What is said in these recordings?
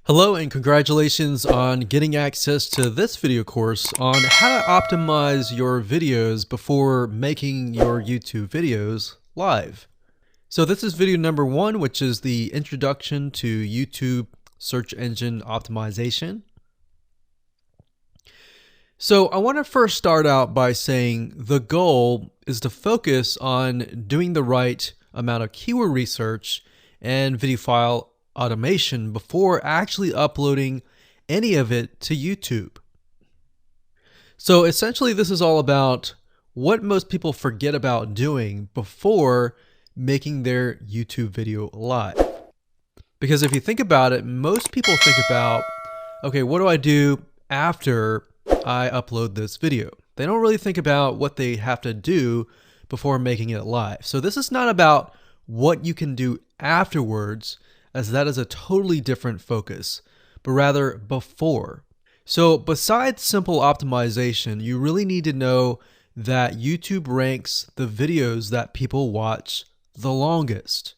Hello and congratulations on getting access to this video course on how to optimize your videos before making your YouTube videos live. So this is video number 1, which is the introduction to YouTube search engine optimization. So I want to first start out by saying the goal is to focus on doing the right amount of keyword research and video file automation before actually uploading any of it to YouTube. So essentially this is all about what most people forget about doing before making their YouTube video live. Because if you think about it, most people think about, okay, what do I do after I upload this video? They don't really think about what they have to do before making it live. So this is not about what you can do afterwards, as that is a totally different focus, but rather before. So besides simple optimization, you really need to know that YouTube ranks the videos that people watch the longest.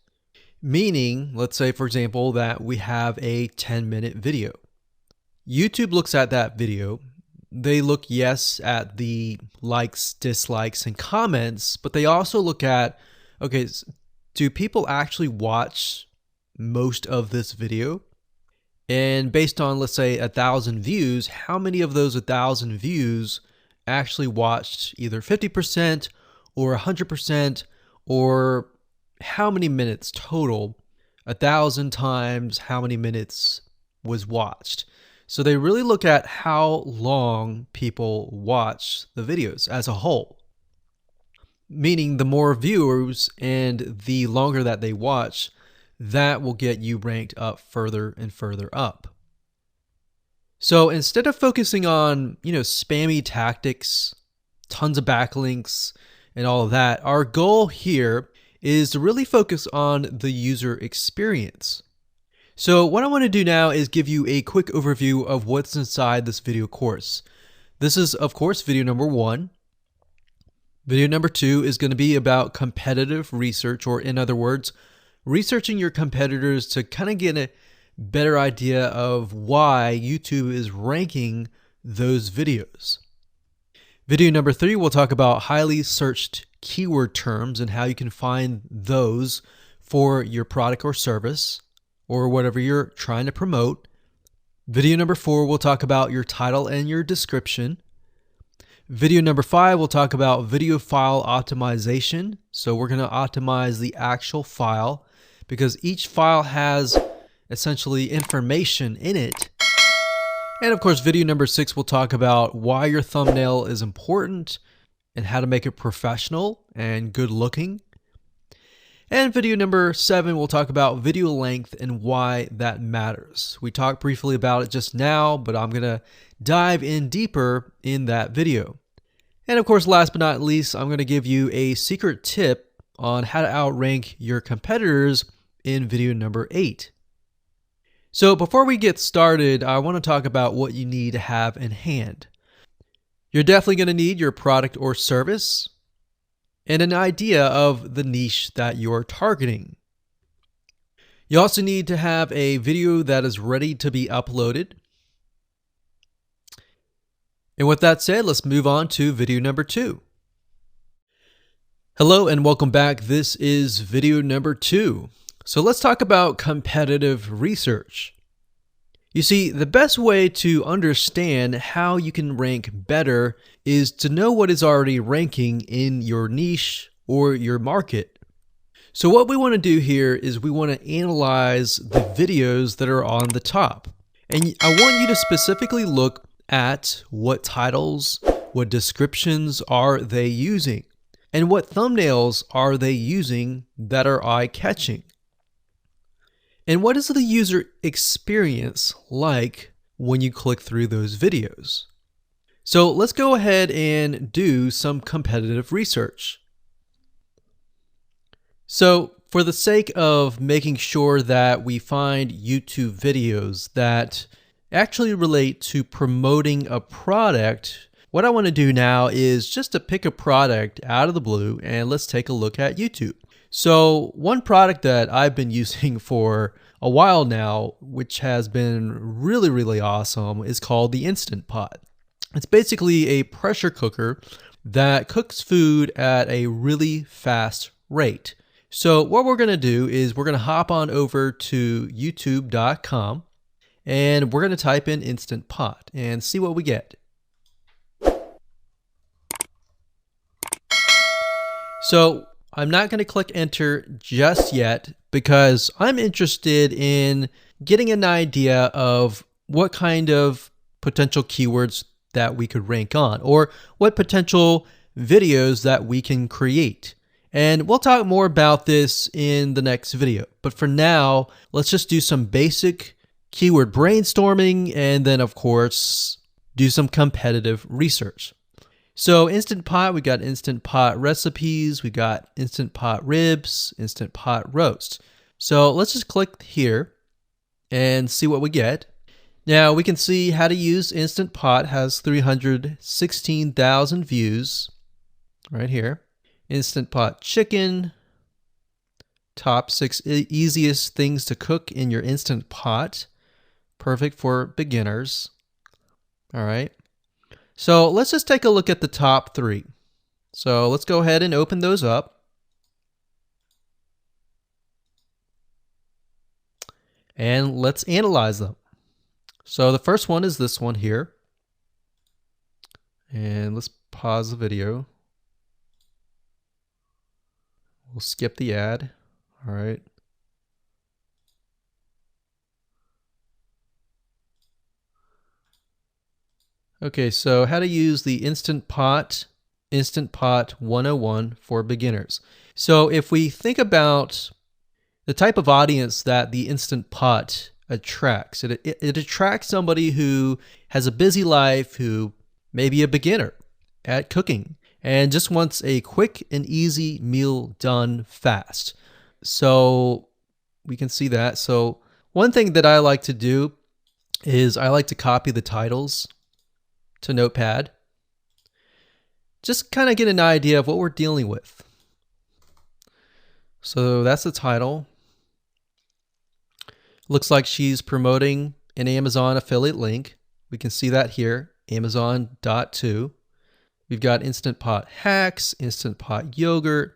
Meaning, let's say for example that we have a 10-minute video. YouTube looks at that video. They look, yes, at the likes, dislikes, and comments, but they also look at, okay, do people actually watch most of this video? And based on, let's say, 1,000 views, how many of those 1,000 views actually watched either 50% or 100%, or how many minutes total? 1,000 times how many minutes was watched. So they really look at how long people watch the videos as a whole. Meaning the more viewers and the longer that they watch, that will get you ranked up further and further up. So instead of focusing on, spammy tactics, tons of backlinks, and all of that, our goal here is to really focus on the user experience. So what I want to do now is give you a quick overview of what's inside this video course. This is, of course, video number 1. Video number 2 is going to be about competitive research, or in other words, researching your competitors to kind of get a better idea of why YouTube is ranking those videos. Video number 3, we'll talk about highly searched keyword terms and how you can find those for your product or service or whatever you're trying to promote. Video number 4, we'll talk about your title and your description. Video number 5, we'll talk about video file optimization. So we're going to optimize the actual file, because each file has essentially information in it. And of course, video number 6 will talk about why your thumbnail is important and how to make it professional and good looking. And video number 7 will talk about video length and why that matters. We talked briefly about it just now, but I'm going to dive in deeper in that video. And of course, last but not least, I'm going to give you a secret tip on how to outrank your competitors in video number 8. So before we get started, I want to talk about what you need to have in hand. You're definitely going to need your product or service and an idea of the niche that you're targeting. You also need to have a video that is ready to be uploaded. And with that said, let's move on to video number 2. Hello and welcome back. This is video number 2. So let's talk about competitive research. You see, the best way to understand how you can rank better is to know what is already ranking in your niche or your market. So what we want to do here is we want to analyze the videos that are on the top. And I want you to specifically look at what titles, what descriptions are they using, and what thumbnails are they using that are eye-catching. And what is the user experience like when you click through those videos? So let's go ahead and do some competitive research. So for the sake of making sure that we find YouTube videos that actually relate to promoting a product, what I want to do now is just to pick a product out of the blue and let's take a look at YouTube. So one product that I've been using for a while now, which has been really, really awesome, is called the Instant Pot. It's basically a pressure cooker that cooks food at a really fast rate. So what we're going to do is we're going to hop on over to youtube.com and we're going to type in Instant Pot and see what we get. So I'm not going to click enter just yet because I'm interested in getting an idea of what kind of potential keywords that we could rank on, or what potential videos that we can create. And we'll talk more about this in the next video. But for now, let's just do some basic keyword brainstorming and then, of course, do some competitive research. So Instant Pot, we got Instant Pot recipes, we got Instant Pot ribs, Instant Pot roast. So let's just click here and see what we get. Now we can see how to use Instant Pot has 316,000 views right here. Instant Pot chicken, top 6 easiest things to cook in your Instant Pot. Perfect for beginners. All right. So let's just take a look at the top 3. So let's go ahead and open those up. And let's analyze them. So the first one is this one here. And let's pause the video. We'll skip the ad. All right. Okay, so how to use the Instant Pot 101 for beginners. So if we think about the type of audience that the Instant Pot attracts, it attracts somebody who has a busy life, who may be a beginner at cooking and just wants a quick and easy meal done fast. So we can see that. So one thing that I like to do is I like to copy the titles to Notepad. Just kind of get an idea of what we're dealing with. So that's the title. Looks like she's promoting an Amazon affiliate link. We can see that here, Amazon.to. We've got Instant Pot hacks, Instant Pot yogurt,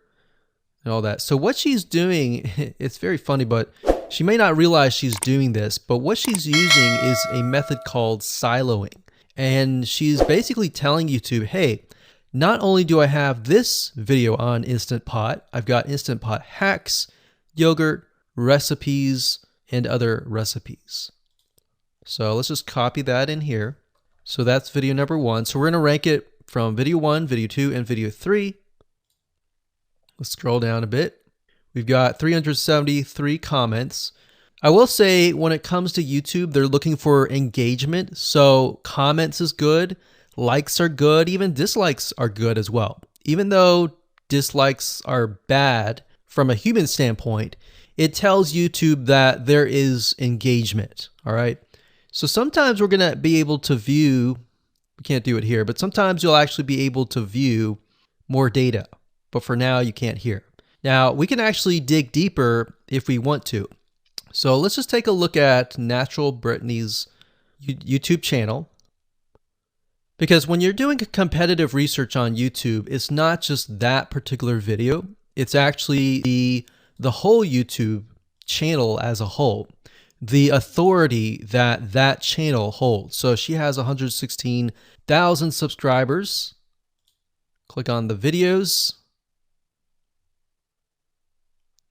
and all that. So what she's doing, it's very funny, but she may not realize she's doing this, but what she's using is a method called siloing. And she's basically telling YouTube, hey, not only do I have this video on Instant Pot, I've got Instant Pot hacks, yogurt, recipes, and other recipes. So let's just copy that in here. So that's video number 1. So we're going to rank it from video 1, video 2, and video 3. Let's scroll down a bit. We've got 373 comments. I will say when it comes to YouTube, they're looking for engagement. So comments is good, likes are good, even dislikes are good as well. Even though dislikes are bad from a human standpoint, it tells YouTube that there is engagement. All right. So sometimes we're going to be able to view, we can't do it here, but sometimes you'll actually be able to view more data. But for now, you can't hear. Now, we can actually dig deeper if we want to. So let's just take a look at Natural Brittany's YouTube channel. Because when you're doing competitive research on YouTube, it's not just that particular video. It's actually the whole YouTube channel as a whole. The authority that that channel holds. So she has 116,000 subscribers. Click on the videos.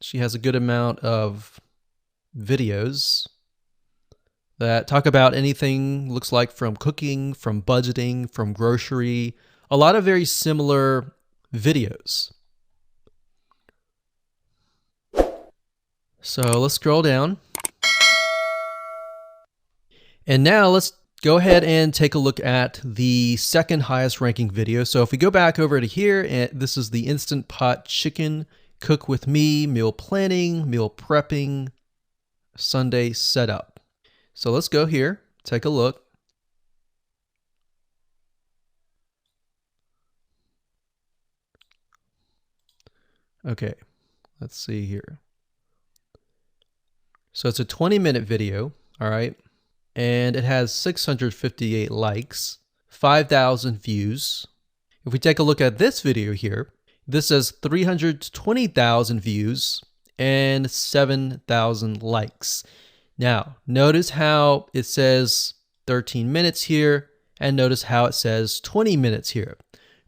She has a good amount of videos that talk about anything, looks like from cooking, from budgeting, from grocery, a lot of very similar videos. So let's scroll down. And now let's go ahead and take a look at the second highest ranking video. So if we go back over to here, and this is the Instant Pot chicken, cook with me, meal planning, meal prepping, Sunday setup. So let's go here, take a look. Okay, Let's see here. So it's a 20-minute video, all right? And it has 658 likes, 5,000 views. If we take a look at this video here, this has 320,000 views and 7,000 likes. Now, notice how it says 13 minutes here, and notice how it says 20 minutes here.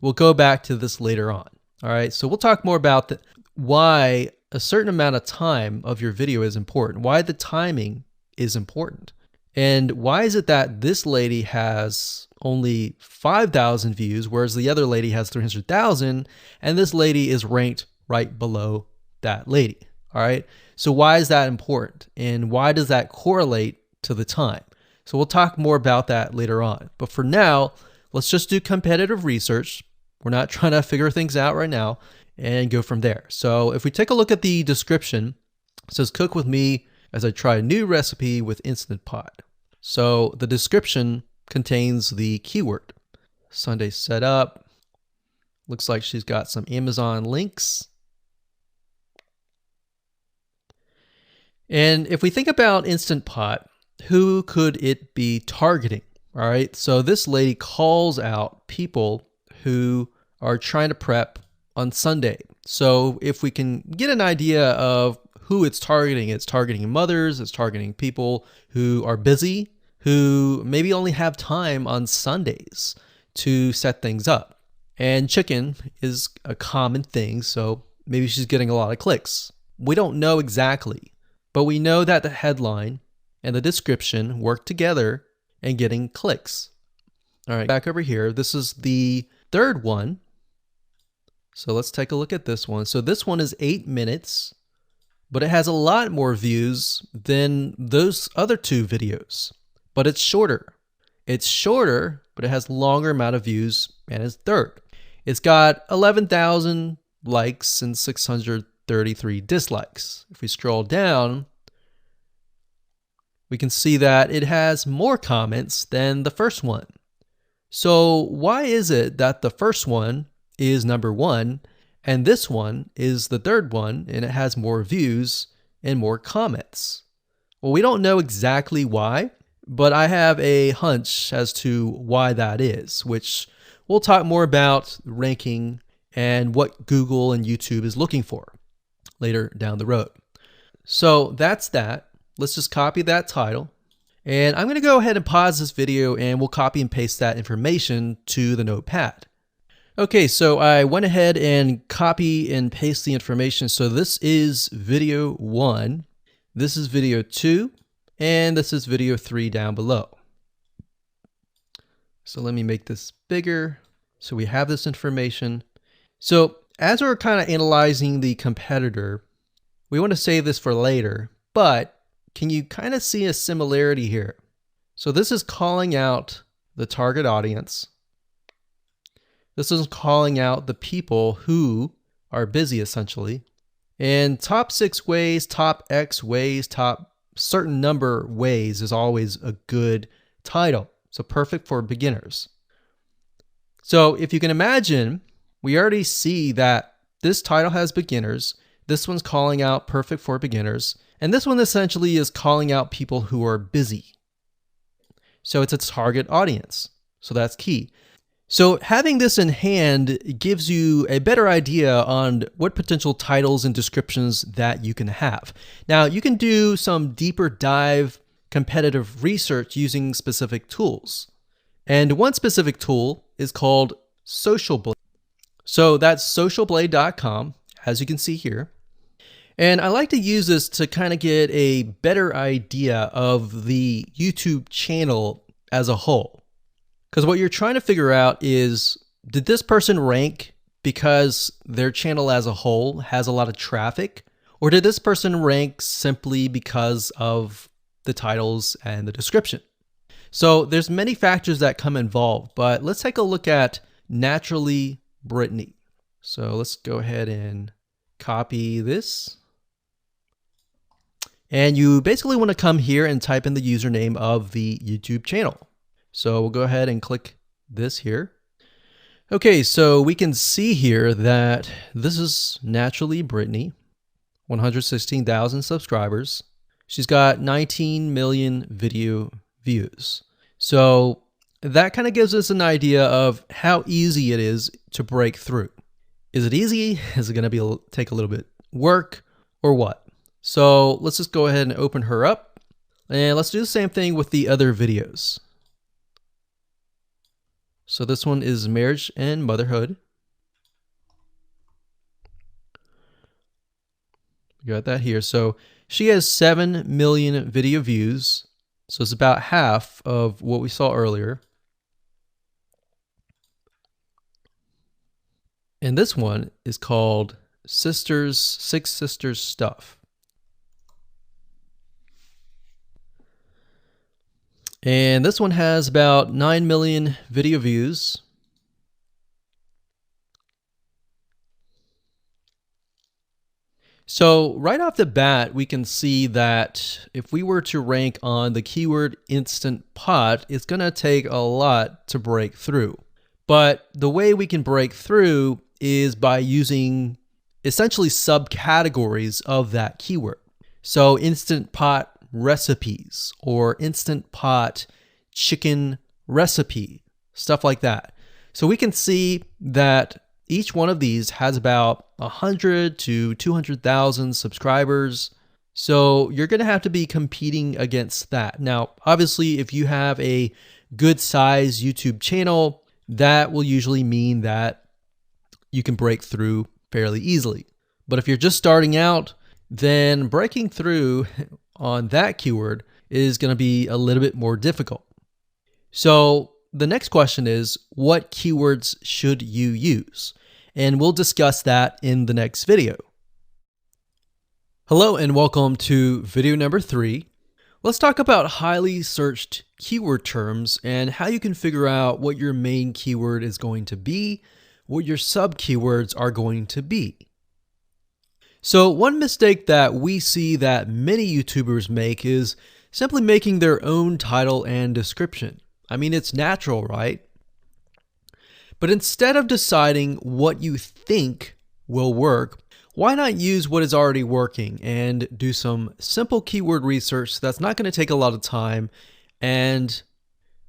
We'll go back to this later on. All right, so we'll talk more about why a certain amount of time of your video is important, why the timing is important. And why is it that this lady has only 5,000 views, whereas the other lady has 300,000, and this lady is ranked right below that lady? All right, so why is that important? And why does that correlate to the time? So we'll talk more about that later on. But for now, let's just do competitive research. We're not trying to figure things out right now, and go from there. So if we take a look at the description, it says cook with me as I try a new recipe with Instant Pot. So the description contains the keyword. Sunday setup. Looks like she's got some Amazon links. And if we think about Instant Pot, who could it be targeting? All right, so this lady calls out people who are trying to prep on Sunday. So if we can get an idea of who it's targeting mothers, it's targeting people who are busy, who maybe only have time on Sundays to set things up. And chicken is a common thing, so maybe she's getting a lot of clicks. We don't know exactly, but we know that the headline and the description work together and getting clicks. All right, back over here, this is the third one. So let's take a look at this one. So this one is 8 minutes, but it has a lot more views than those other two videos, but it's shorter. It's shorter, but it has longer amount of views, and it's third. It's got 11,000 likes and 633 dislikes. If we scroll down, we can see that it has more comments than the first one. So why is it that the first one is number one and this one is the third one and it has more views and more comments? Well, we don't know exactly why, but I have a hunch as to why that is, which we'll talk more about ranking and what Google and YouTube is looking for later down the road. So that's that. Let's just copy that title. And I'm going to go ahead and pause this video and we'll copy and paste that information to the notepad. Okay, so I went ahead and copy and paste the information. So this is video 1, this is video 2, and this is video 3 down below. So let me make this bigger so we have this information. So as we're kind of analyzing the competitor, we want to save this for later, but can you kind of see a similarity here? So this is calling out the target audience. This is calling out the people who are busy, essentially. And top 6 ways, top X ways, top certain number ways is always a good title. So perfect for beginners. So if you can imagine, we already see that this title has beginners. This one's calling out perfect for beginners. And this one essentially is calling out people who are busy. So it's a target audience. So that's key. So having this in hand gives you a better idea on what potential titles and descriptions that you can have. Now, you can do some deeper dive competitive research using specific tools. And one specific tool is called Social Blade. So that's socialblade.com, as you can see here. And I like to use this to kind of get a better idea of the YouTube channel as a whole. Because what you're trying to figure out is, did this person rank because their channel as a whole has a lot of traffic? Or did this person rank simply because of the titles and the description? So there's many factors that come involved, but let's take a look at Naturally Brittany. So let's go ahead and copy this. And you basically want to come here and type in the username of the YouTube channel. So we'll go ahead and click this here. Okay, so we can see here that this is Naturally Brittany. 116,000 subscribers. She's got 19 million video views. So that kind of gives us an idea of how easy it is to break through. Is it easy? Is it going to take a little bit work or what? So let's just go ahead and open her up, and let's do the same thing with the other videos. So this one is marriage and motherhood. We got that here. So she has 7 million video views. So it's about half of what we saw earlier. And this one is called Six Sisters Stuff. And this one has about 9 million video views. So right off the bat, we can see that if we were to rank on the keyword Instant Pot, it's going to take a lot to break through. But the way we can break through is by using essentially subcategories of that keyword. So Instant Pot recipes or Instant Pot chicken recipe, stuff like that. So we can see that each one of these has about 100 to 200,000 subscribers. So you're going to have to be competing against that. Now, obviously, if you have a good size YouTube channel, that will usually mean that you can break through fairly easily. But if you're just starting out, then breaking through on that keyword is going to be a little bit more difficult. So the next question is, what keywords should you use? And we'll discuss that in the next video. Hello and welcome to video number 3. Let's talk about highly searched keyword terms and how you can figure out what your main keyword is going to be, what your sub keywords are going to be. So one mistake that we see that many YouTubers make is simply making their own title and description. I mean, it's natural, right? But instead of deciding what you think will work, why not use what is already working and do some simple keyword research that's not going to take a lot of time, and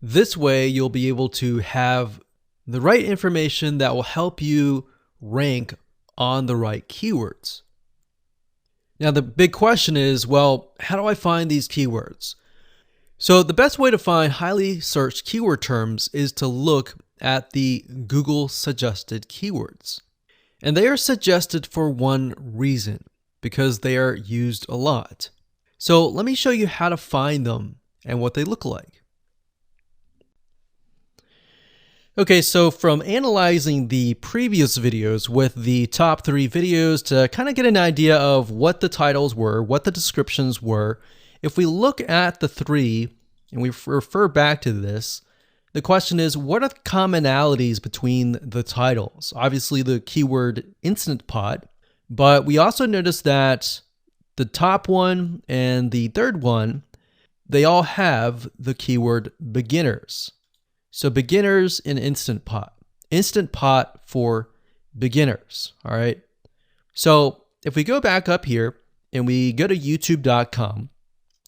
this way you'll be able to have the right information that will help you rank on the right keywords. Now the big question is, well, how do I find these keywords? So the best way to find highly searched keyword terms is to look at the Google suggested keywords. And they are suggested for one reason, because they are used a lot. So let me show you how to find them and what they look like. Okay, so from analyzing the previous videos with the top 3 videos to kind of get an idea of what the titles were, what the descriptions were, if we look at the 3 and we refer back to this, the question is, what are the commonalities between the titles? Obviously the keyword Instant Pot, but we also notice that the top one and the third one, they all have the keyword beginners. So beginners in Instant Pot for beginners, all right? So if we go back up here and we go to youtube.com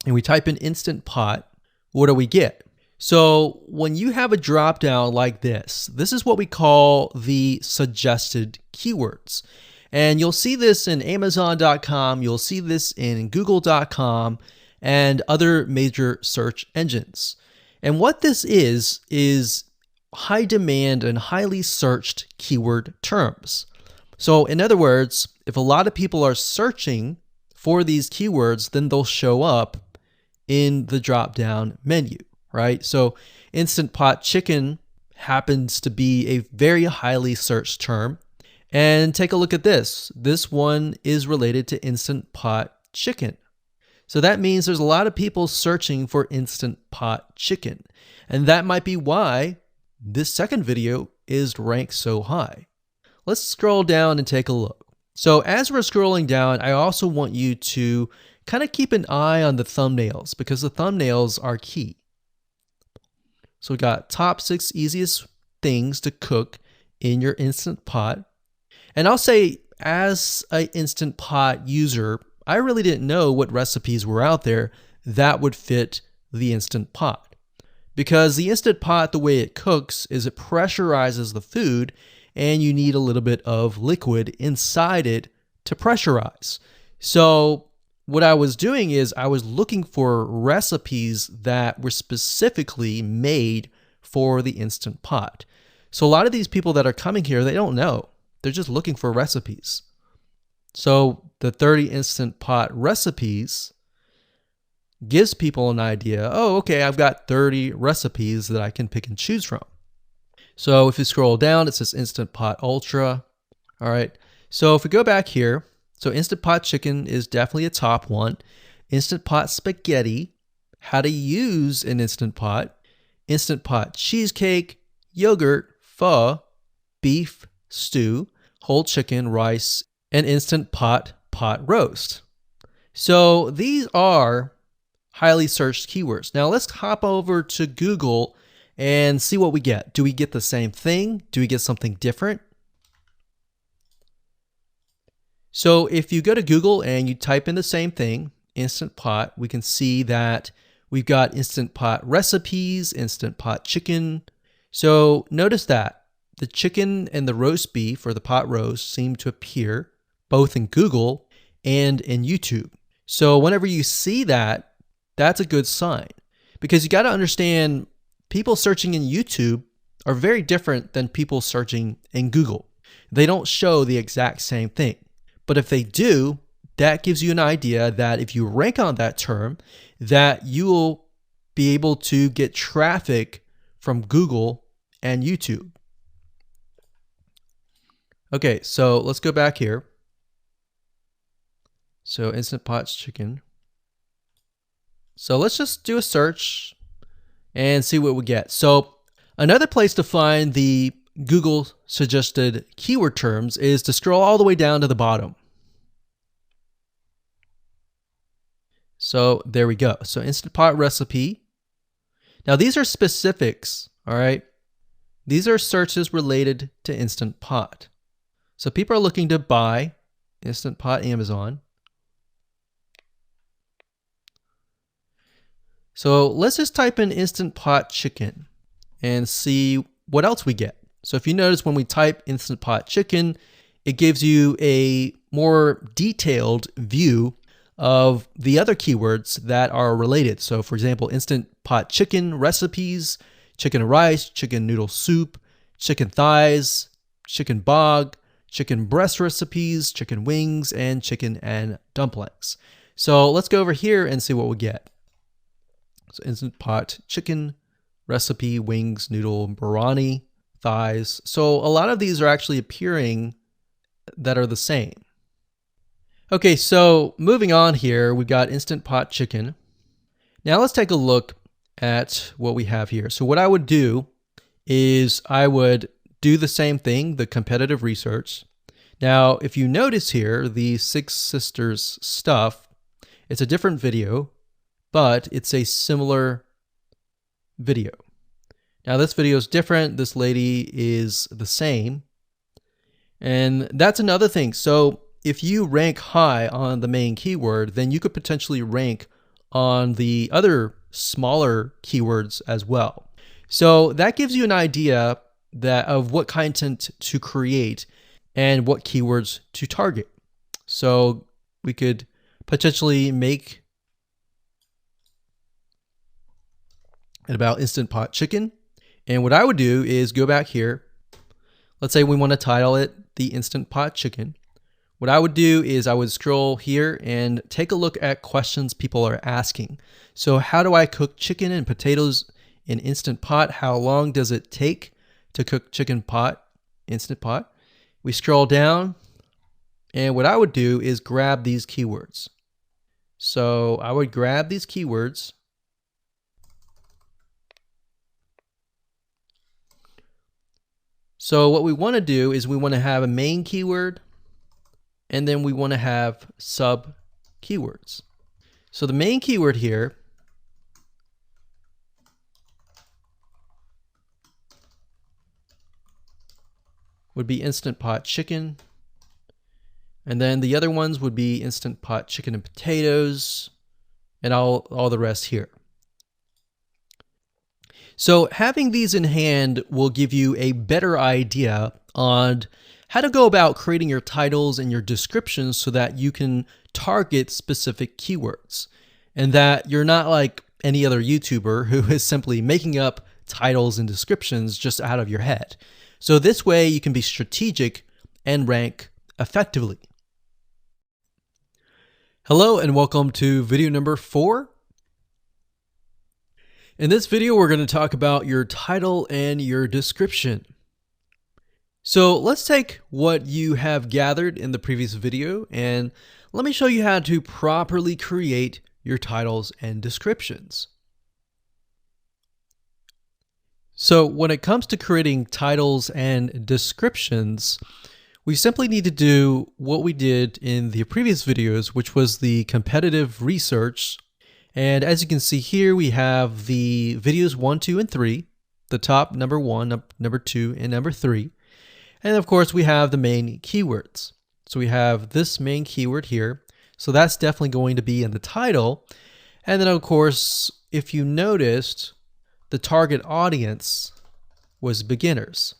and we type in Instant Pot, what do we get? So when you have a drop down like this is what we call the suggested keywords. And you'll see this in Amazon.com, you'll see this in Google.com and other major search engines. And what this is high demand and highly searched keyword terms. So in other words, if a lot of people are searching for these keywords, then they'll show up in the drop-down menu, right? So Instant Pot chicken happens to be a very highly searched term. And take a look at this. This one is related to Instant Pot chicken. So that means there's a lot of people searching for Instant Pot chicken. And that might be why this second video is ranked so high. Let's scroll down and take a look. So as we're scrolling down, I also want you to kind of keep an eye on the thumbnails because the thumbnails are key. So we got top 6 easiest things to cook in your Instant Pot. And I'll say as an Instant Pot user, I really didn't know what recipes were out there that would fit the Instant Pot. Because the Instant Pot, the way it cooks is it pressurizes the food, and you need a little bit of liquid inside it to pressurize. So what I was doing is I was looking for recipes that were specifically made for the Instant Pot. So a lot of these people that are coming here, they don't know. They're just looking for recipes. So the 30 Instant Pot recipes gives people an idea. Oh, okay, I've got 30 recipes that I can pick and choose from. So if you scroll down, it says Instant Pot Ultra. All right. So if we go back here, so Instant Pot Chicken is definitely a top one. Instant Pot Spaghetti, how to use an Instant Pot. Instant Pot Cheesecake, Yogurt, Pho, Beef Stew, Whole Chicken, Rice, and Instant Pot Roast. So these are highly searched keywords. Now let's hop over to Google and see what we get. Do we get the same thing? Do we get something different? So if you go to Google and you type in the same thing, Instant Pot, we can see that we've got Instant Pot recipes, Instant Pot chicken. So notice that the chicken and the roast beef or the pot roast seem to appear both in Google and in YouTube. So whenever you see that, that's a good sign, because you got to understand people searching in YouTube are very different than people searching in Google. They don't show the exact same thing. But if they do, that gives you an idea that if you rank on that term, that you will be able to get traffic from Google and YouTube. Okay, so let's go back here. So Instant Pot Chicken. So let's just do a search and see what we get. So another place to find the Google suggested keyword terms is to scroll all the way down to the bottom. So there we go. So Instant Pot recipe. Now these are specifics, all right? These are searches related to Instant Pot. So people are looking to buy Instant Pot Amazon. So let's just type in Instant Pot Chicken and see what else we get. So if you notice, when we type Instant Pot Chicken, it gives you a more detailed view of the other keywords that are related. So for example, Instant Pot Chicken recipes, chicken rice, chicken noodle soup, chicken thighs, chicken bog, chicken breast recipes, chicken wings, and chicken and dumplings. So let's go over here and see what we get. So Instant Pot Chicken recipe, wings, noodle, biryani, thighs. So a lot of these are actually appearing that are the same. Okay, so moving on here, we've got Instant Pot Chicken. Now let's take a look at what we have here. So what I would do is I would do the same thing, the competitive research. Now, if you notice here, the Six Sisters stuff, it's a different video, but it's a similar video. Now this video is different. This lady is the same. And that's another thing. So if you rank high on the main keyword, then you could potentially rank on the other smaller keywords as well. So that gives you an idea that of what content to create and what keywords to target. So we could potentially make it about Instant Pot Chicken. And what I would do is go back here. Let's say we want to title it the Instant Pot Chicken. What I would do is I would scroll here and take a look at questions people are asking. So how do I cook chicken and potatoes in Instant Pot? How long does it take to cook chicken pot, Instant Pot? We scroll down, and what I would do is grab these keywords. So I would grab these keywords. So what we want to do is we want to have a main keyword, and then we want to have sub keywords. So the main keyword here would be Instant Pot Chicken. And then the other ones would be Instant Pot chicken and potatoes, and all the rest here. So having these in hand will give you a better idea on how to go about creating your titles and your descriptions so that you can target specific keywords, and that you're not like any other YouTuber who is simply making up titles and descriptions just out of your head. So this way you can be strategic and rank effectively. Hello and welcome to video number 4. In this video, we're going to talk about your title and your description. So let's take what you have gathered in the previous video and let me show you how to properly create your titles and descriptions. So when it comes to creating titles and descriptions, we simply need to do what we did in the previous videos, which was the competitive research. And as you can see here, we have the videos 1, 2, and 3, the top number 1, number 2, and number 3. And of course, we have the main keywords. So we have this main keyword here. So that's definitely going to be in the title. And then of course, if you noticed, the target audience was beginners.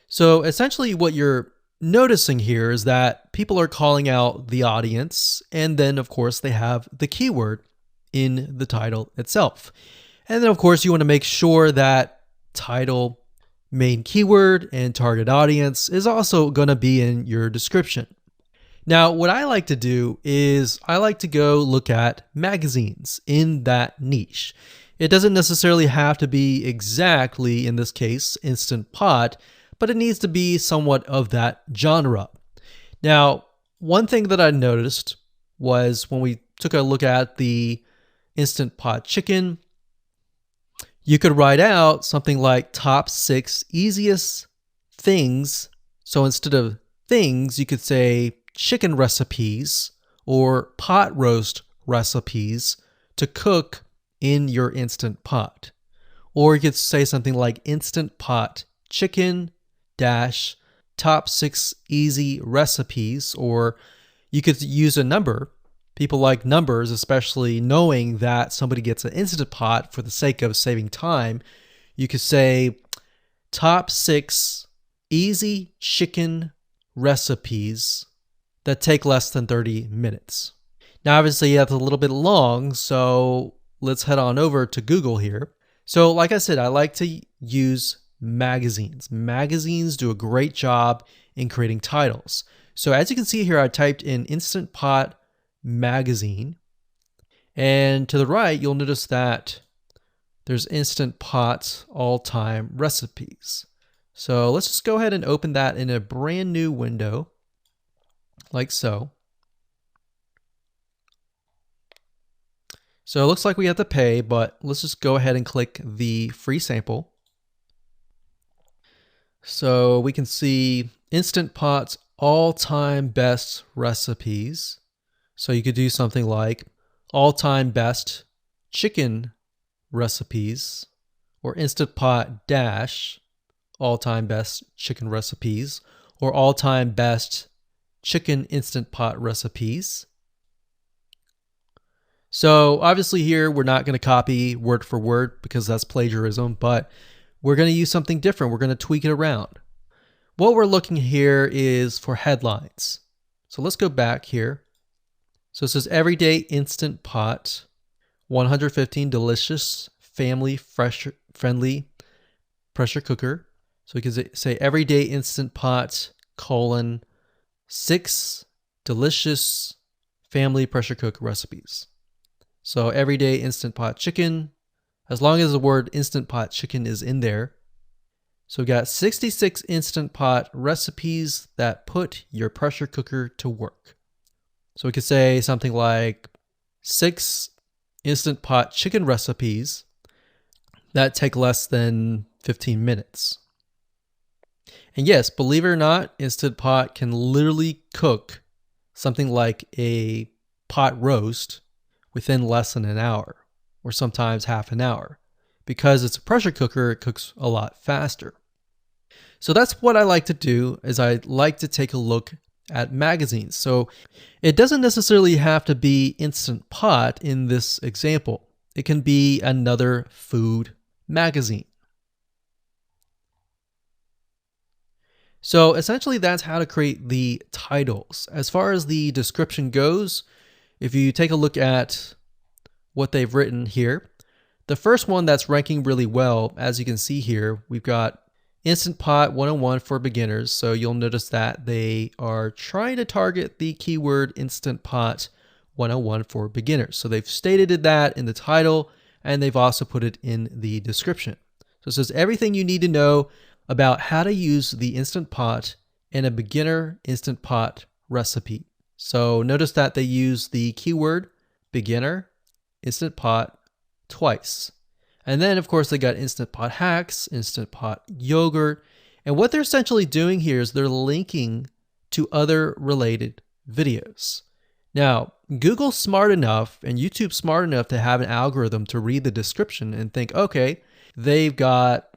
So essentially what you're noticing here is that people are calling out the audience, and then of course they have the keyword in the title itself. And then of course you want to make sure that title, main keyword, and target audience is also going to be in your description. Now what I like to do is I like to go look at magazines in that niche. It doesn't necessarily have to be exactly, in this case, Instant Pot, but it needs to be somewhat of that genre. Now, one thing that I noticed was when we took a look at the Instant Pot chicken, you could write out something like top 6 easiest things. So instead of things, you could say chicken recipes or pot roast recipes to cook in your Instant Pot. Or you could say something like Instant Pot chicken dash top 6 easy recipes, or you could use a number. People like numbers, especially knowing that somebody gets an Instant Pot for the sake of saving time. You could say top 6 easy chicken recipes that take less than 30 minutes. Now obviously that's a little bit long, so let's head on over to Google here. So like I said, I like to use magazines. Magazines do a great job in creating titles. So as you can see here, I typed in Instant Pot magazine, and to the right you'll notice that there's Instant Pot all-time recipes. So let's just go ahead and open that in a brand new window like so. So it looks like we have to pay, but let's just go ahead and click the free sample. So we can see Instant Pot's all-time best recipes. So you could do something like all-time best chicken recipes, or Instant Pot dash all-time best chicken recipes, or all-time best chicken Instant Pot recipes. So obviously here we're not going to copy word for word because that's plagiarism, but we're going to use something different. We're going to tweak it around. What we're looking here is for headlines. So let's go back here. So it says everyday Instant Pot, 115 delicious, family friendly pressure cooker. So we can say everyday Instant Pot, 6 delicious family pressure cook recipes. So everyday Instant Pot chicken, as long as the word Instant Pot chicken is in there. So we got 66 Instant Pot recipes that put your pressure cooker to work. So we could say something like 6 Instant Pot chicken recipes that take less than 15 minutes. And yes, believe it or not, Instant Pot can literally cook something like a pot roast within less than an hour, or sometimes half an hour. Because it's a pressure cooker, it cooks a lot faster. So that's what I like to do, is I like to take a look at magazines. So it doesn't necessarily have to be Instant Pot in this example. It can be another food magazine. So essentially that's how to create the titles. As far as the description goes, if you take a look at what they've written here, the first one that's ranking really well, as you can see here, we've got Instant Pot 101 for beginners. So you'll notice that they are trying to target the keyword Instant Pot 101 for beginners. So they've stated that in the title, and they've also put it in the description. So it says everything you need to know about how to use the Instant Pot in a beginner Instant Pot recipe. So notice that they use the keyword beginner Instant Pot twice. And then, of course, they got Instant Pot hacks, Instant Pot yogurt. And what they're essentially doing here is they're linking to other related videos. Now, Google's smart enough and YouTube's smart enough to have an algorithm to read the description and think, okay, they've got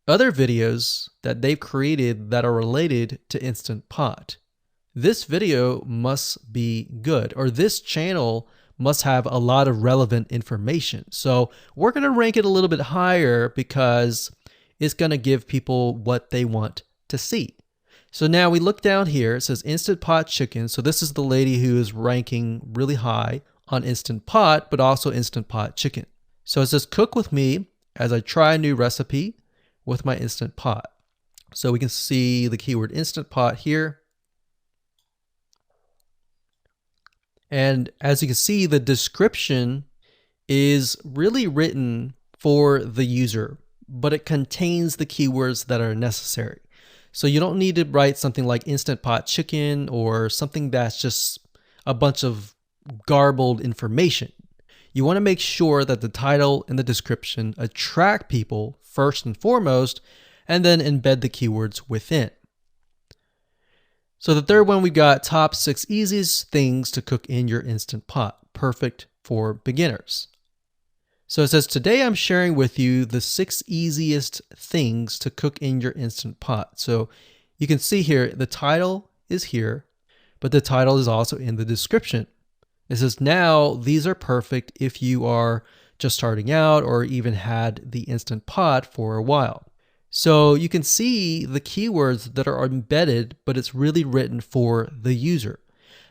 other videos that they've created that are related to Instant Pot. This video must be good, or this channel must have a lot of relevant information. So we're going to rank it a little bit higher because it's going to give people what they want to see. So now we look down here, it says Instant Pot Chicken. So this is the lady who is ranking really high on Instant Pot, but also Instant Pot Chicken. So it says cook with me as I try a new recipe with my Instant Pot. So we can see the keyword Instant Pot here. And as you can see, the description is really written for the user, but it contains the keywords that are necessary. So you don't need to write something like Instant Pot Chicken or something that's just a bunch of garbled information. You want to make sure that the title and the description attract people first and foremost, and then embed the keywords within. So the third one, we got top 6 easiest things to cook in your Instant Pot, perfect for beginners. So it says, today I'm sharing with you the 6 easiest things to cook in your Instant Pot. So you can see here, the title is here, but the title is also in the description. It says, now these are perfect if you are just starting out or even had the Instant Pot for a while. So you can see the keywords that are embedded, but it's really written for the user.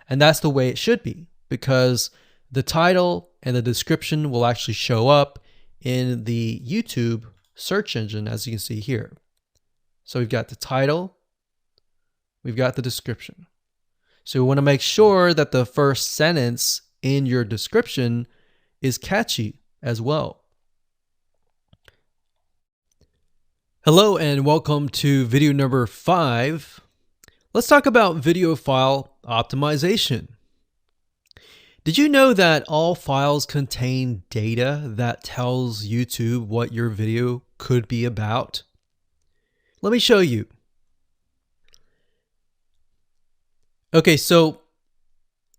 And that's the way it should be, because the title and the description will actually show up in the YouTube search engine, as you can see here. So we've got the title, we've got the description. So we want to make sure that the first sentence in your description is catchy as well. Hello and welcome to video number 5. Let's talk about video file optimization. Did you know that all files contain data that tells YouTube what your video could be about? Let me show you. Okay, so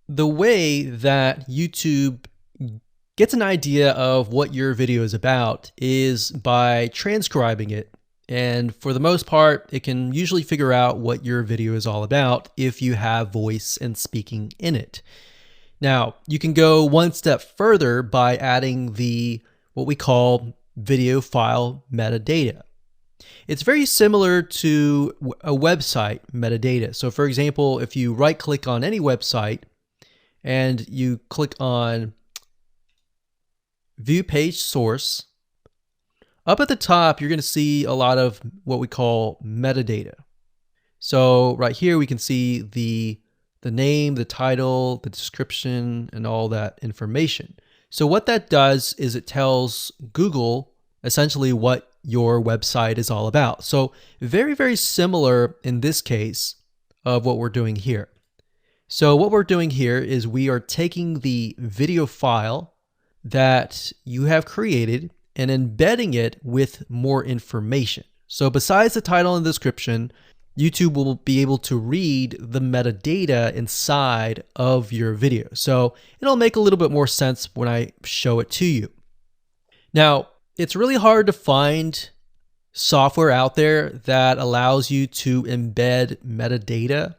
the way that YouTube gets an idea of what your video is about is by transcribing it. And for the most part, it can usually figure out what your video is all about if you have voice and speaking in it. Now, you can go one step further by adding what we call video file metadata. It's very similar to a website metadata. So for example, if you right click on any website and you click on View Page Source, up at the top, you're going to see a lot of what we call metadata. So right here, we can see the name, the title, the description, and all that information. So what that does is it tells Google essentially what your website is all about. So very, very similar in this case of what we're doing here. So what we're doing here is we are taking the video file that you have created and embedding it with more information. So besides the title and description, YouTube will be able to read the metadata inside of your video. So it'll make a little bit more sense when I show it to you. Now, it's really hard to find software out there that allows you to embed metadata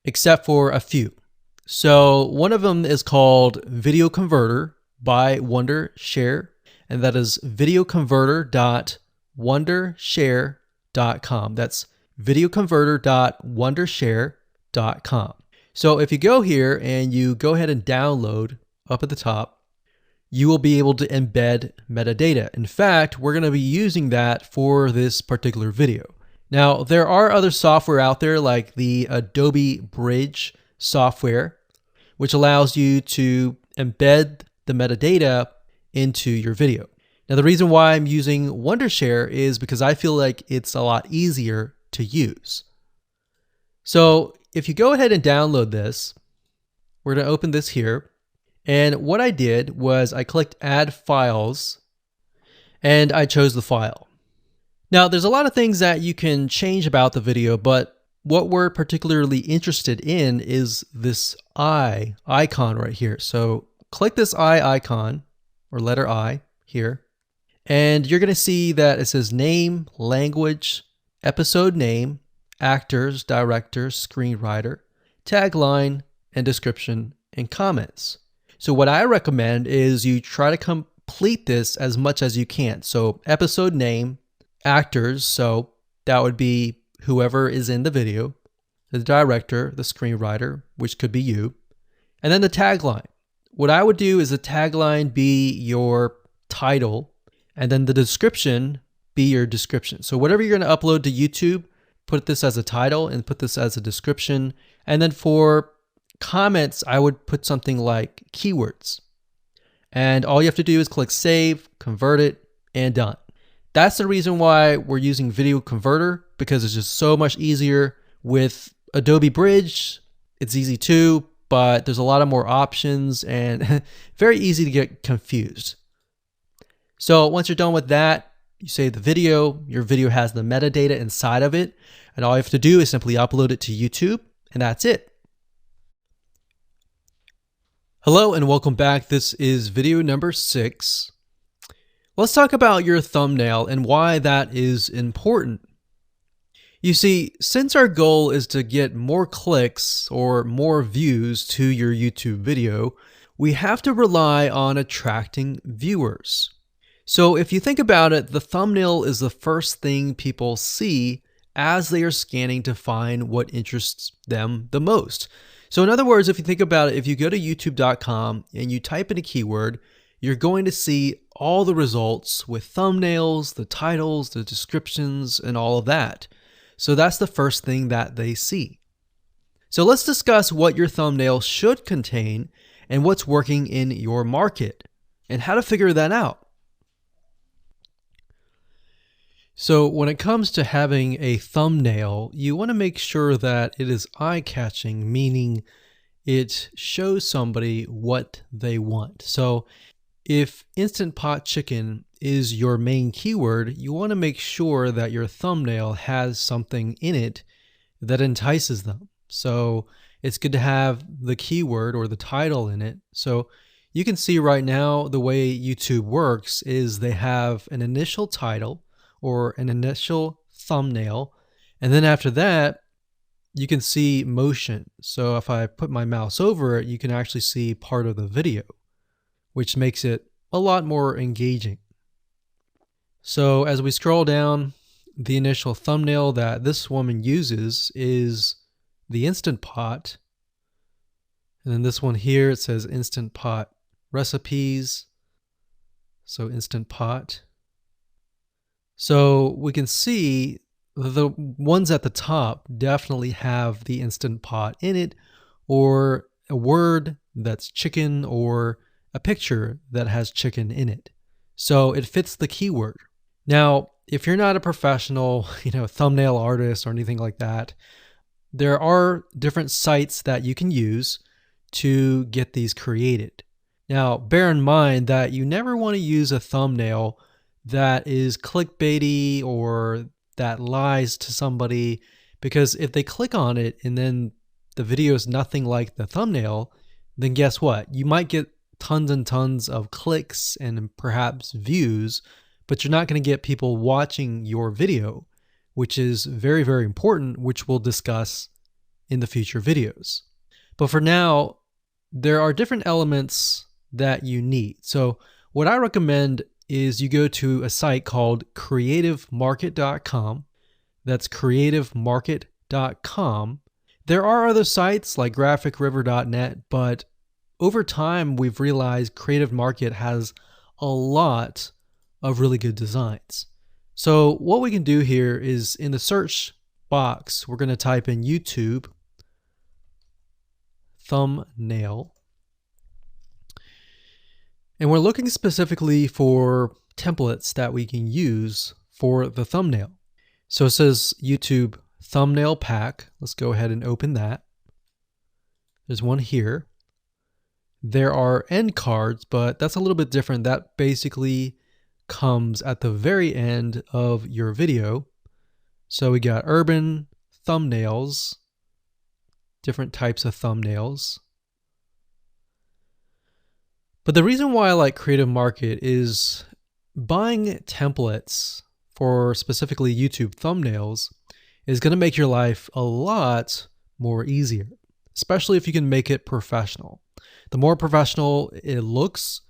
except for a few. So one of them is called Video Converter by Wondershare, and that is videoconverter.wondershare.com. That's videoconverter.wondershare.com. So if you go here and you go ahead and download up at the top, you will be able to embed metadata. In fact, we're going to be using that for this particular video. Now, there are other software out there like the Adobe Bridge software, which allows you to embed the metadata into your video. Now, the reason why I'm using Wondershare is because I feel like it's a lot easier to use. So if you go ahead and download this, we're going to open this here. And what I did was I clicked Add Files, and I chose the file. Now, there's a lot of things that you can change about the video, but what we're particularly interested in is this I icon right here. So click this I icon, or letter I here, and you're going to see that it says name, language, episode name, actors, directors, screenwriter, tagline, and description, and comments. So what I recommend is you try to complete this as much as you can. So episode name, actors, so that would be whoever is in the video, the director, the screenwriter, which could be you, and then the tagline. What I would do is the tagline be your title, and then the description be your description. So whatever you're going to upload to YouTube, put this as a title and put this as a description. And then for comments, I would put something like keywords. And all you have to do is click save, convert it, and done. That's the reason why we're using Video Converter, because it's just so much easier. With Adobe Bridge, it's easy too, but there's a lot of more options and very easy to get confused. So once you're done with that, you save the video, your video has the metadata inside of it, and all you have to do is simply upload it to YouTube, and that's it. Hello and welcome back. This is video number 6. Let's talk about your thumbnail and why that is important. You see, since our goal is to get more clicks or more views to your YouTube video, we have to rely on attracting viewers. So if you think about it, the thumbnail is the first thing people see as they are scanning to find what interests them the most. So in other words, if you think about it, if you go to youtube.com and you type in a keyword, you're going to see all the results with thumbnails, the titles, the descriptions, and all of that. So that's the first thing that they see. So let's discuss what your thumbnail should contain and what's working in your market and how to figure that out. So when it comes to having a thumbnail, you want to make sure that it is eye-catching, meaning it shows somebody what they want. So if Instant Pot Chicken is your main keyword, you want to make sure that your thumbnail has something in it that entices them. So it's good to have the keyword or the title in it. So you can see right now the way YouTube works is they have an initial title or an initial thumbnail, and then after that you can see motion. So if I put my mouse over it, you can actually see part of the video, which makes it a lot more engaging. So as we scroll down, the initial thumbnail that this woman uses is the Instant Pot, and then this one here, it says Instant Pot recipes, so Instant Pot. So we can see the ones at the top definitely have the Instant Pot in it, or a word that's chicken, or a picture that has chicken in it. So it fits the keyword. Now, if you're not a professional, thumbnail artist or anything like that, there are different sites that you can use to get these created. Now, bear in mind that you never want to use a thumbnail that is clickbaity or that lies to somebody, because if they click on it and then the video is nothing like the thumbnail, then guess what? You might get tons and tons of clicks and perhaps views, but you're not going to get people watching your video, which is very, very important, which we'll discuss in the future videos. But for now, there are different elements that you need. So what I recommend is you go to a site called creativemarket.com. That's creativemarket.com. There are other sites like graphicriver.net, but over time we've realized Creative Market has a lot of really good designs. So what we can do here is in the search box, we're going to type in YouTube thumbnail. And we're looking specifically for templates that we can use for the thumbnail. So it says YouTube thumbnail pack. Let's go ahead and open that. There's one here. There are end cards, but that's a little bit different. That basically comes at the very end of your video. So we got urban thumbnails, different types of thumbnails. But the reason why I like Creative Market is buying templates for specifically YouTube thumbnails is going to make your life a lot more easier, especially if you can make it professional. The more professional it looks,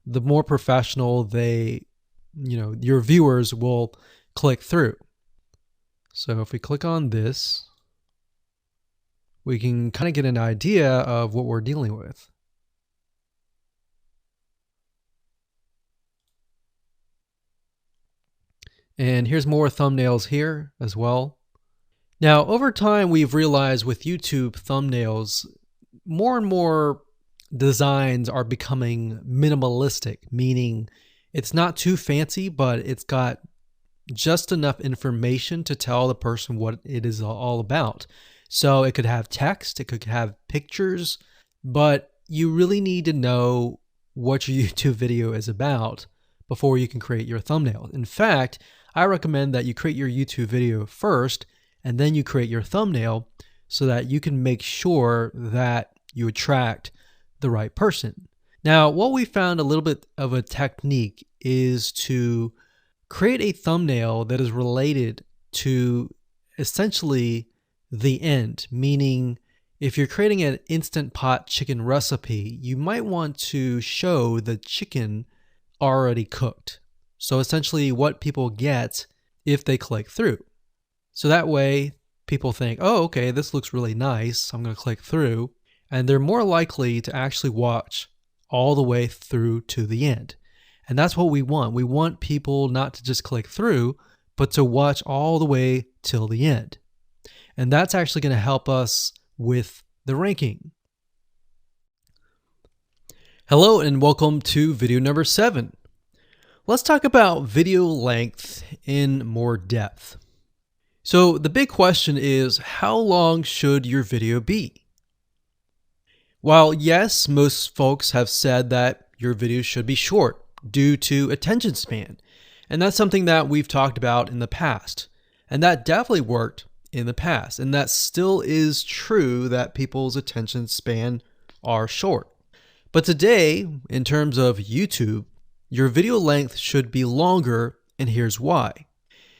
the more professional your viewers will click through. So if we click on this, we can kind of get an idea of what we're dealing with. And here's more thumbnails here as well. Now, over time, we've realized with YouTube thumbnails, more and more designs are becoming minimalistic, meaning it's not too fancy, but it's got just enough information to tell the person what it is all about. So it could have text, it could have pictures, but you really need to know what your YouTube video is about before you can create your thumbnail. In fact, I recommend that you create your YouTube video first and then you create your thumbnail so that you can make sure that you attract the right person. Now, what we found a little bit of a technique is to create a thumbnail that is related to essentially the end, meaning if you're creating an Instant Pot chicken recipe, you might want to show the chicken already cooked. So essentially what people get if they click through. So that way people think, oh, okay, this looks really nice. I'm going to click through. And they're more likely to actually watch all the way through to the end. And that's what we want. We want people not to just click through, but to watch all the way till the end. And that's actually going to help us with the ranking. Hello and welcome to video number 7. Let's talk about video length in more depth. So the big question is, how long should your video be? While yes, most folks have said that your video should be short due to attention span, and that's something that we've talked about in the past, and that definitely worked in the past, and that still is true that people's attention span are short. But today, in terms of YouTube, your video length should be longer, and here's why.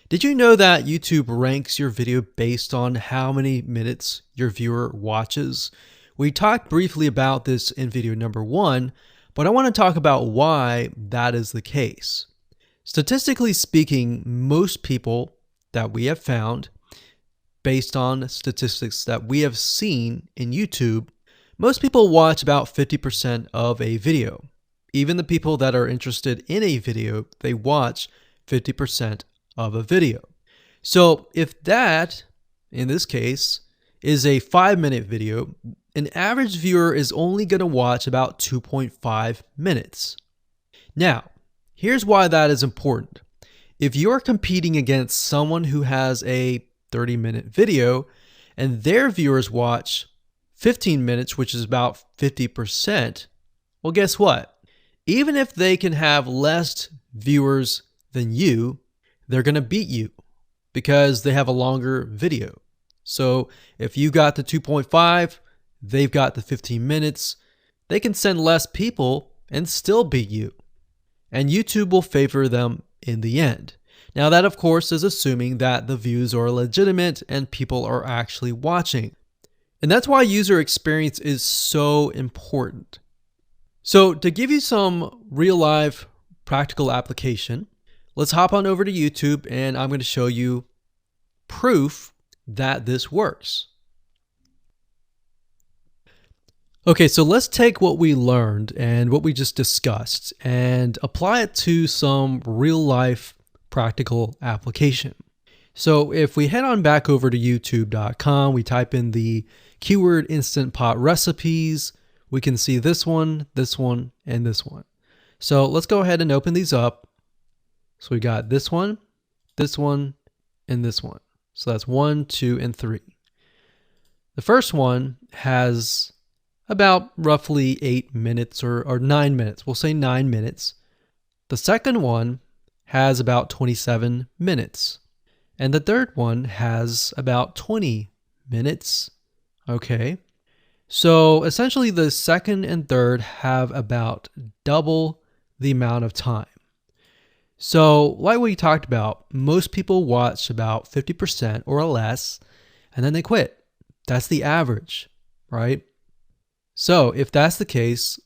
Did you know that YouTube ranks your video based on how many minutes your viewer watches? We talked briefly about this in video number 1, but I want to talk about why that is the case. Statistically speaking, most people that we have found, based on statistics that we have seen in YouTube, most people watch about 50% of a video. Even the people that are interested in a video, they watch 50% of a video. So if that, in this case, is a 5-minute video, an average viewer is only going to watch about 2.5 minutes. Now, here's why that is important. If you're competing against someone who has a 30-minute video and their viewers watch 15 minutes, which is about 50%, well, guess what? Even if they can have less viewers than you, they're going to beat you because they have a longer video. So if you got the 2.5, they've got the 15 minutes, they can send less people and still beat you. And YouTube will favor them in the end. Now that of course is assuming that the views are legitimate and people are actually watching. And that's why user experience is so important. So to give you some real life practical application, let's hop on over to YouTube and I'm going to show you proof that this works. Okay, so let's take what we learned and what we just discussed and apply it to some real life practical application. So if we head on back over to youtube.com, we type in the keyword Instant Pot recipes, we can see this one, and this one. So let's go ahead and open these up. So we got this one, and this one. So that's 1, 2, and 3. The first one has about roughly 8 minutes or 9 minutes. We'll say 9 minutes. The second one has about 27 minutes. And the third one has about 20 minutes. Okay. So essentially the second and third have about double the amount of time. So like we talked about, most people watch about 50% or less, and then they quit. That's the average, right? So if that's the case,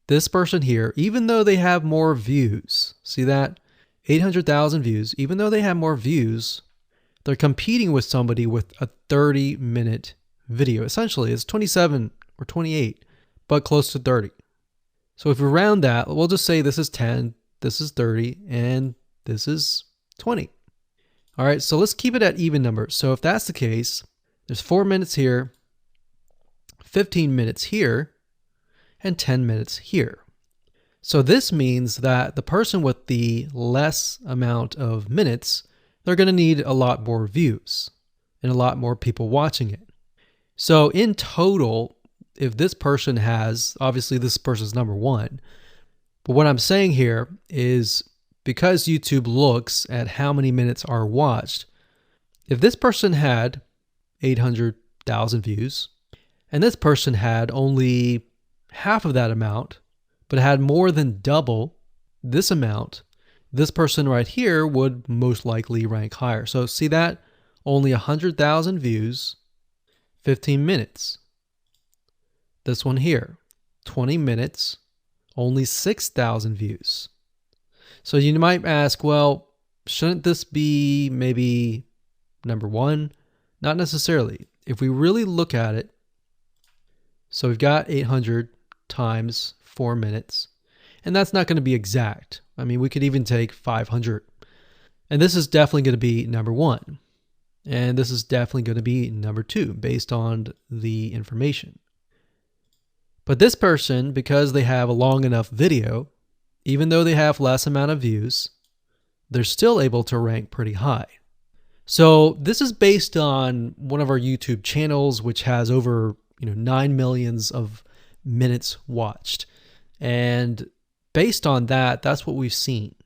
this person here, even though they have more views, see that? 800,000 views, even though they have more views, they're competing with somebody with a 30-minute video. Essentially, it's 27 or 28, but close to 30. So if we round that, we'll just say this is 10, this is 30, and this is 20. All right, so let's keep it at even numbers. So if that's the case, there's 4 minutes here, 15 minutes here, and 10 minutes here. So this means that the person with the less amount of minutes, they're going to need a lot more views and a lot more people watching it. So in total, if this person has, obviously this person's number one, but what I'm saying here is because YouTube looks at how many minutes are watched, if this person had 800,000 views, and this person had only half of that amount, but had more than double this amount, this person right here would most likely rank higher. So see that? Only 100,000 views, 15 minutes. This one here, 20 minutes, only 6,000 views. So you might ask, well, shouldn't this be maybe number one? Not necessarily. If we really look at it, so we've got 800 times 4 minutes, and that's not going to be exact. I mean, we could even take 500. And this is definitely going to be number one. And this is definitely going to be number two based on the information. But this person, because they have a long enough video, even though they have less amount of views, they're still able to rank pretty high. So this is based on one of our YouTube channels, which has over 9 million of minutes watched. And based on that, that's what we've seen.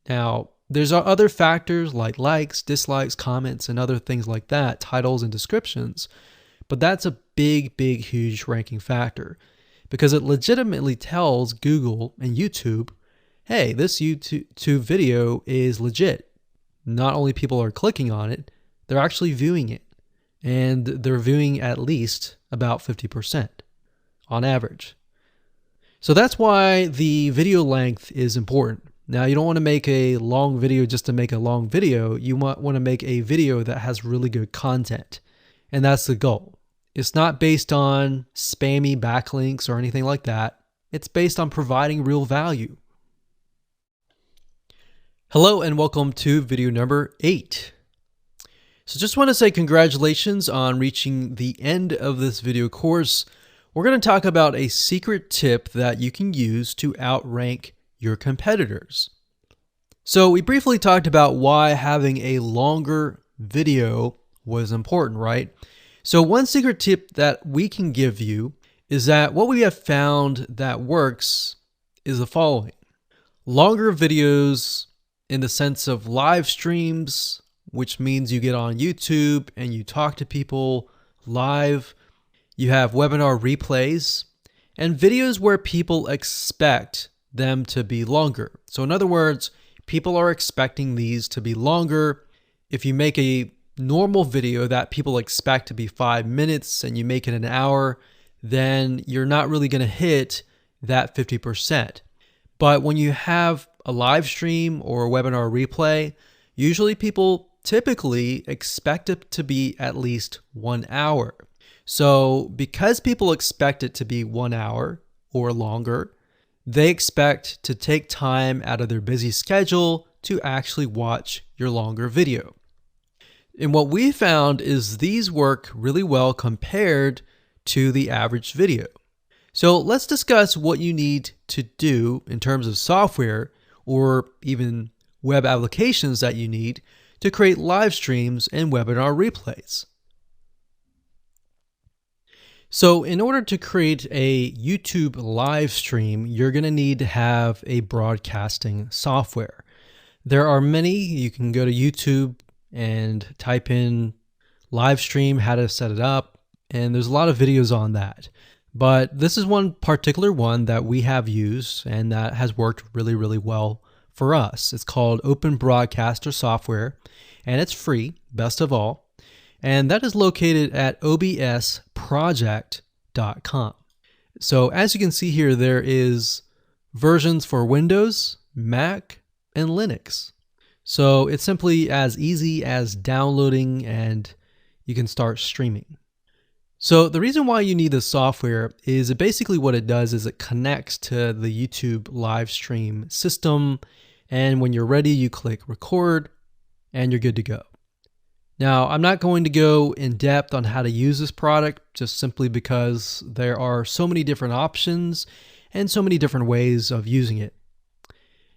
Now, there's other factors like likes, dislikes, comments, and other things like that, titles and descriptions. But that's a big, huge ranking factor because it legitimately tells Google and YouTube, hey, this YouTube video is legit. Not only people are clicking on it, they're actually viewing it. And they're viewing at least about 50% on average. So that's why the video length is important. Now, you don't want to make a long video just to make a long video. You might want to make a video that has really good content. And that's the goal. It's not based on spammy backlinks or anything like that. It's based on providing real value. Hello and welcome to video number 8. So just want to say congratulations on reaching the end of this video course. We're going to talk about a secret tip that you can use to outrank your competitors. So we briefly talked about why having a longer video was important, right? So one secret tip that we can give you is that what we have found that works is the following. Longer videos in the sense of live streams, which means you get on YouTube and you talk to people live. You have webinar replays and videos where people expect them to be longer. So in other words, people are expecting these to be longer. If you make a normal video that people expect to be 5 minutes and you make it an hour, then you're not really going to hit that 50%. But when you have a live stream or a webinar replay, usually people typically expect it to be at least 1 hour. So because people expect it to be 1 hour or longer, they expect to take time out of their busy schedule to actually watch your longer video. And what we found is these work really well compared to the average video. So let's discuss what you need to do in terms of software or even web applications that you need to create live streams and webinar replays. So in order to create a YouTube live stream, you're going to need to have a broadcasting software. There are many. You can go to YouTube and type in live stream, how to set it up, and there's a lot of videos on that. But this is one particular one that we have used and that has worked really, really well for us. It's called Open Broadcaster Software, and it's free, best of all. And that is located at obsproject.com. So as you can see here, there is versions for Windows, Mac, and Linux. So it's simply as easy as downloading and you can start streaming. So the reason why you need this software is basically what it does is it connects to the YouTube live stream system. And when you're ready, you click record and you're good to go. Now, I'm not going to go in depth on how to use this product just simply because there are so many different options and so many different ways of using it.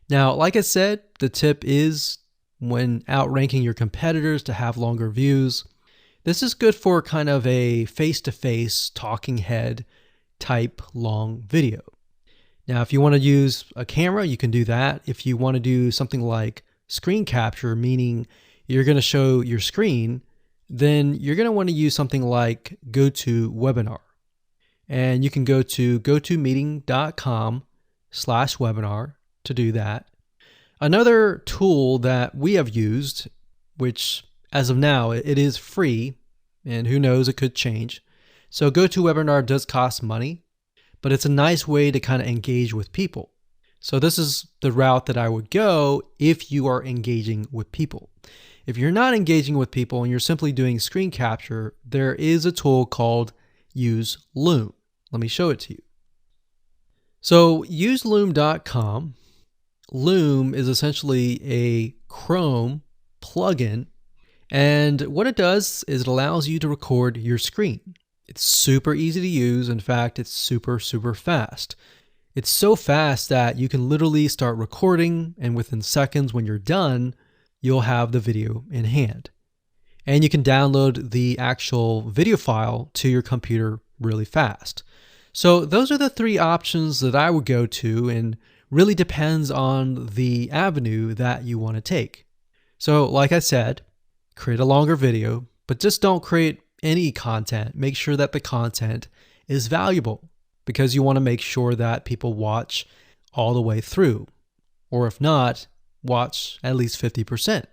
Now, like I said, the tip is when outranking your competitors to have longer views. This is good for kind of a face-to-face talking head type long video. Now, if you want to use a camera, you can do that. If you want to do something like screen capture, meaning you're going to show your screen, then you're going to want to use something like GoToWebinar. And you can go to gotomeeting.com/webinar to do that. Another tool that we have used, which as of now, it is free, and who knows, it could change. So GoToWebinar does cost money, but it's a nice way to kind of engage with people. So this is the route that I would go if you are engaging with people. If you're not engaging with people and you're simply doing screen capture, there is a tool called Use Loom. Let me show it to you. So useloom.com. Loom is essentially a Chrome plugin, and what it does is it allows you to record your screen. It's super easy to use. In fact, it's super, super fast. It's so fast that you can literally start recording, and within seconds when you're done, you'll have the video in hand. And you can download the actual video file to your computer really fast. So those are the three options that I would go to, and really depends on the avenue that you want to take. So like I said, create a longer video, but just don't create any content. Make sure that the content is valuable, because you want to make sure that people watch all the way through, or if not, watch at least 50%.